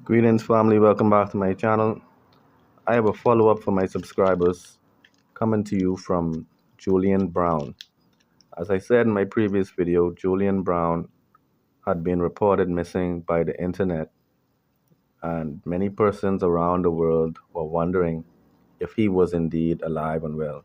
Greetings, family. Welcome back to my channel. I have a follow up for my subscribers coming to you from Julian Brown. As I said in my previous video, Julian Brown had been reported missing by the internet, and many persons around the world were wondering if he was indeed alive and well.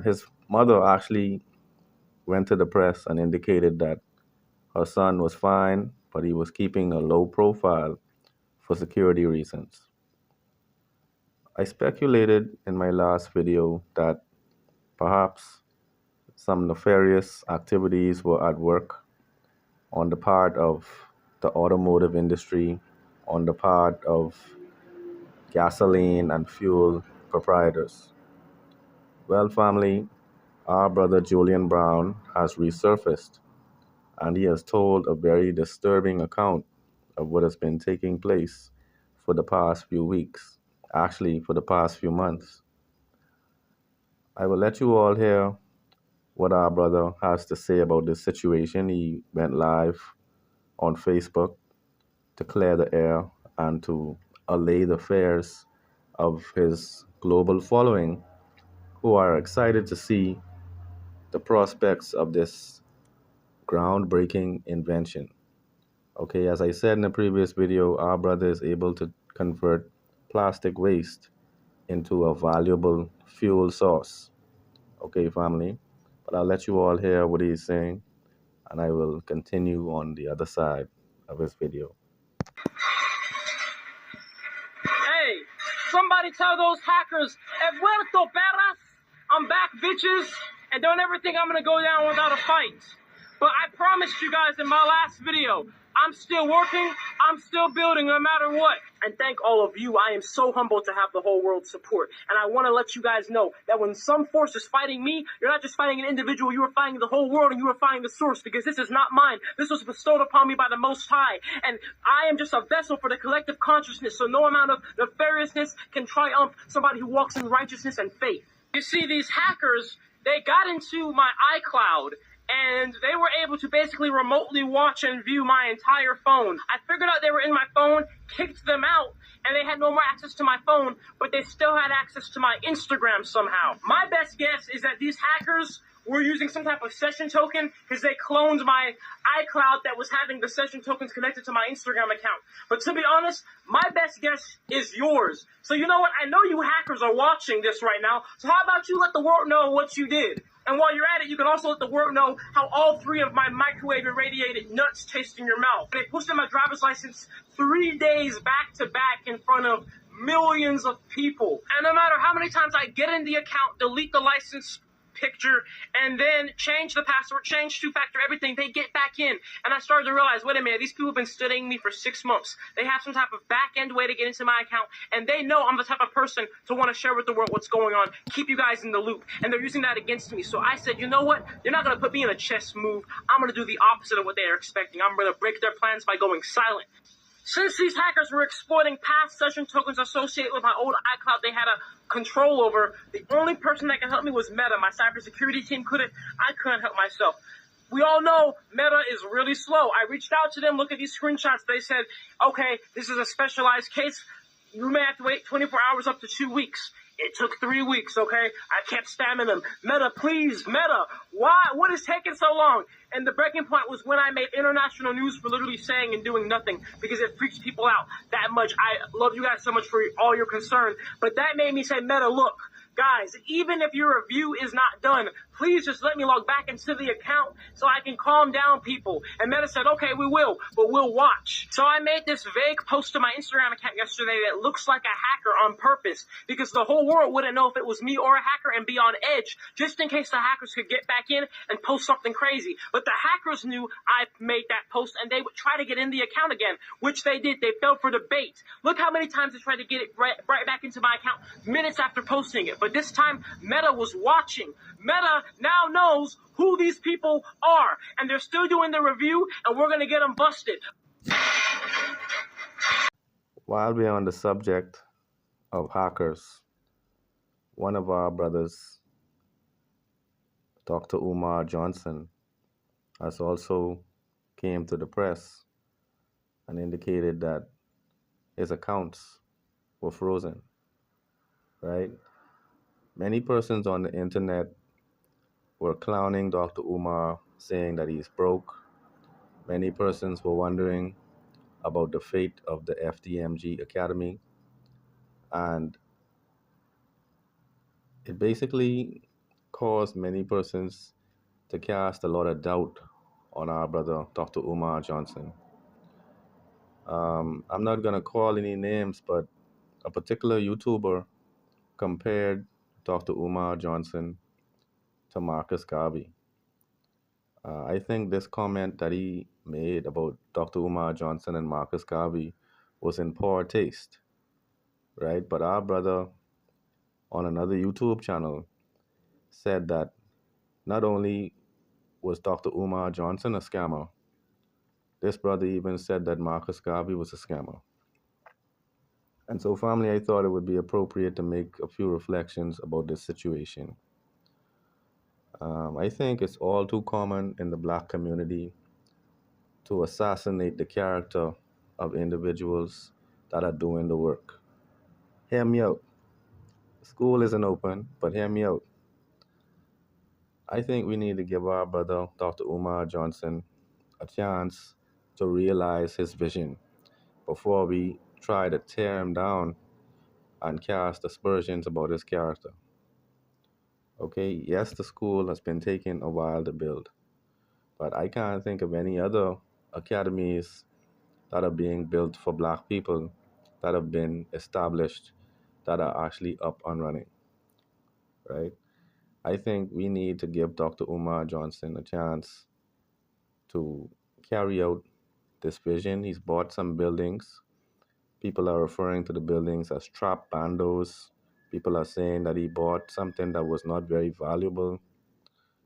His mother actually went to the press and indicated that her son was fine, but he was keeping a low profile for security reasons. I speculated in my last video that perhaps some nefarious activities were at work on the part of the automotive industry, on the part of gasoline and fuel proprietors. Well, family, our brother Julian Brown has resurfaced, and he has told a very disturbing account of what has been taking place for the past few weeks, actually, for the past few months. I will let you all hear what our brother has to say about this situation. He went live on Facebook to clear the air and to allay the fears of his global following, who are excited to see the prospects of this groundbreaking invention. Okay, as I said in the previous video, our brother is able to convert plastic waste into a valuable fuel source. Okay, family, but I'll let you all hear what he's saying, and I will continue on the other side of this video. Hey, somebody tell those hackers, "He vuelto, perras." I'm back, bitches, and don't ever think I'm gonna go down without a fight. But I promised you guys in my last video, I'm still working, I'm still building no matter what. And thank all of you. I am so humbled to have the whole world's support. And I want to let you guys know that when some force is fighting me, you're not just fighting an individual, you are fighting the whole world, and you are fighting the source, because this is not mine. This was bestowed upon me by the Most High. And I am just a vessel for the collective consciousness, so no amount of nefariousness can triumph somebody who walks in righteousness and faith. You see, these hackers, they got into my iCloud, and they were able to basically remotely watch and view my entire phone. I figured out they were in my phone, kicked them out, and they had no more access to my phone, but they still had access to my Instagram somehow. My best guess is that these hackers were using some type of session token because they cloned my iCloud that was having the session tokens connected to my Instagram account. But to be honest, my best guess is yours. So you know what? I know you hackers are watching this right now, so how about you let the world know what you did? And while you're at it, you can also let the world know how all three of my microwave irradiated nuts taste in your mouth. They posted my driver's license 3 days back to back in front of millions of people. And no matter how many times I get in the account, delete the license picture, and then change the password, change two-factor, everything, they get back in. And I started to realize, wait a minute, these people have been studying me for 6 months. They have some type of back-end way to get into my account, and they know I'm the type of person to want to share with the world what's going on, keep you guys in the loop, and they're using that against me. So I said, you know what? You're not going to put me in a chess move. I'm going to do the opposite of what they are expecting. I'm going to break their plans by going silent. Since these hackers were exploiting past session tokens associated with my old iCloud they had a control over, the only person that could help me was Meta. My cybersecurity team couldn't. I couldn't help myself. We all know Meta is really slow. I reached out to them, look at these screenshots. They said, okay, this is a specialized case. You may have to wait 24 hours up to 2 weeks. It took 3 weeks, okay? I kept spamming them. Meta, please, Meta. Why? What is taking so long? And the breaking point was when I made international news for literally saying and doing nothing, because it freaks people out that much. I love you guys so much for all your concern. But that made me say, Meta, look, guys, even if your review is not done, please just let me log back into the account so I can calm down people. And Meta said, okay, we will, but we'll watch. So I made this vague post to my Instagram account yesterday that looks like a hacker on purpose, because the whole world wouldn't know if it was me or a hacker and be on edge, just in case the hackers could get back in and post something crazy. But the hackers knew I made that post, and they would try to get in the account again, which they did. They fell for the bait. Look how many times they tried to get it right back into my account minutes after posting it. But this time, Meta was watching. Meta now knows who these people are, and they're still doing the review, and we're going to get them busted. While we're on the subject of hackers, one of our brothers, Dr. Umar Johnson, has also came to the press and indicated that his accounts were frozen, right? Many persons on the internet were clowning Dr. Umar, saying that he's broke. Many persons were wondering about the fate of the FDMG Academy, and it basically caused many persons to cast a lot of doubt on our brother, Dr. Umar Johnson. I'm not going to call any names, but a particular YouTuber compared Dr. Umar Johnson to Marcus Garvey. I think this comment that he made about Dr. Umar Johnson and Marcus Garvey was in poor taste, right? But our brother on another YouTube channel said that not only was Dr. Umar Johnson a scammer, this brother even said that Marcus Garvey was a scammer. And so, family, I thought it would be appropriate to make a few reflections about this situation. I think it's all too common in the black community to assassinate the character of individuals that are doing the work. Hear me out. School isn't open, but hear me out. I think we need to give our brother, Dr. Umar Johnson, a chance to realize his vision before we try to tear him down and cast aspersions about his character. Okay, yes, the school has been taking a while to build, but I can't think of any other academies that are being built for black people that have been established that are actually up and running, right? I think we need to give Dr. Umar Johnson a chance to carry out this vision. He's bought some buildings. People are referring to the buildings as trap bandos. People are saying that he bought something that was not very valuable.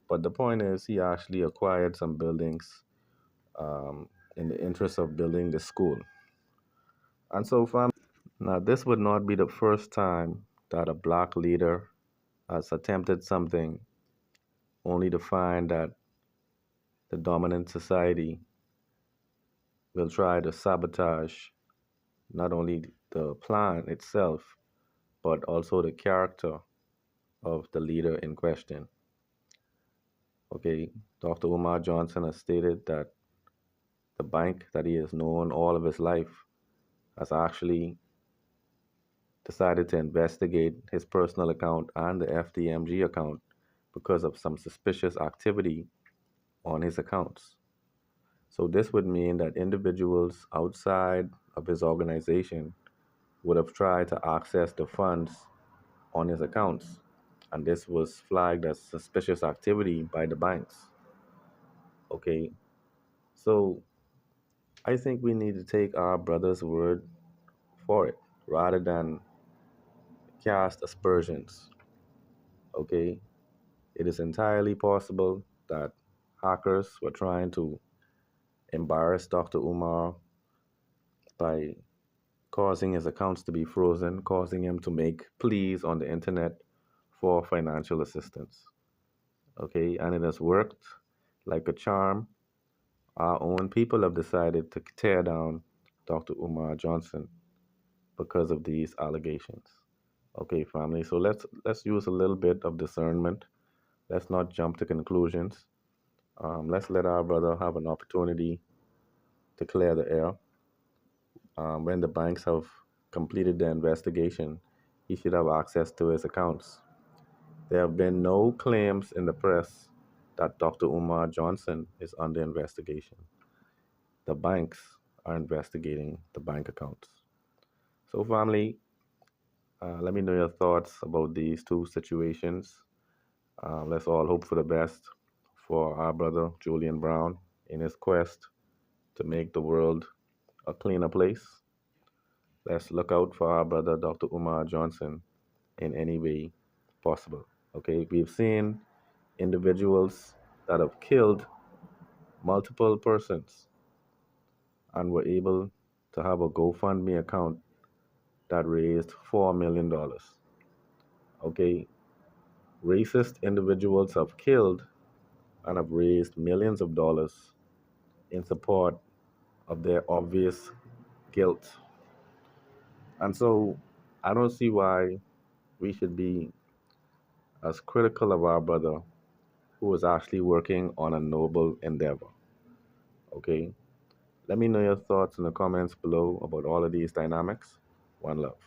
But the point is, he actually acquired some buildings in the interest of building the school. And so, now this would not be the first time that a black leader has attempted something only to find that the dominant society will try to sabotage not only the plan itself, but also the character of the leader in question. Okay, Dr. Umar Johnson has stated that the bank that he has known all of his life has actually decided to investigate his personal account and the FDMG account because of some suspicious activity on his accounts. So, this would mean that individuals outside of his organization would have tried to access the funds on his accounts, and this was flagged as suspicious activity by the banks. Okay, so I think we need to take our brother's word for it rather than cast aspersions. Okay, it is entirely possible that hackers were trying to embarrass Dr. Umar by causing his accounts to be frozen, causing him to make pleas on the internet for financial assistance. Okay, and it has worked like a charm. Our own people have decided to tear down Dr. Umar Johnson because of these allegations. Okay, family. So let's use a little bit of discernment. Let's not jump to conclusions. Let's let our brother have an opportunity to clear the air. When the banks have completed the investigation, he should have access to his accounts. There have been no claims in the press that Dr. Umar Johnson is under investigation. The banks are investigating the bank accounts. So, family, let me know your thoughts about these two situations. Let's all hope for the best for our brother Julian Brown in his quest to make the world a cleaner place. Let's look out for our brother Dr. Umar Johnson in any way possible. Okay, we've seen individuals that have killed multiple persons and were able to have a GoFundMe account that raised $4 million. Okay, racist individuals have killed and have raised millions of dollars in support of their obvious guilt. And so I don't see why we should be as critical of our brother who is actually working on a noble endeavor. Okay? Let me know your thoughts in the comments below about all of these dynamics. One love.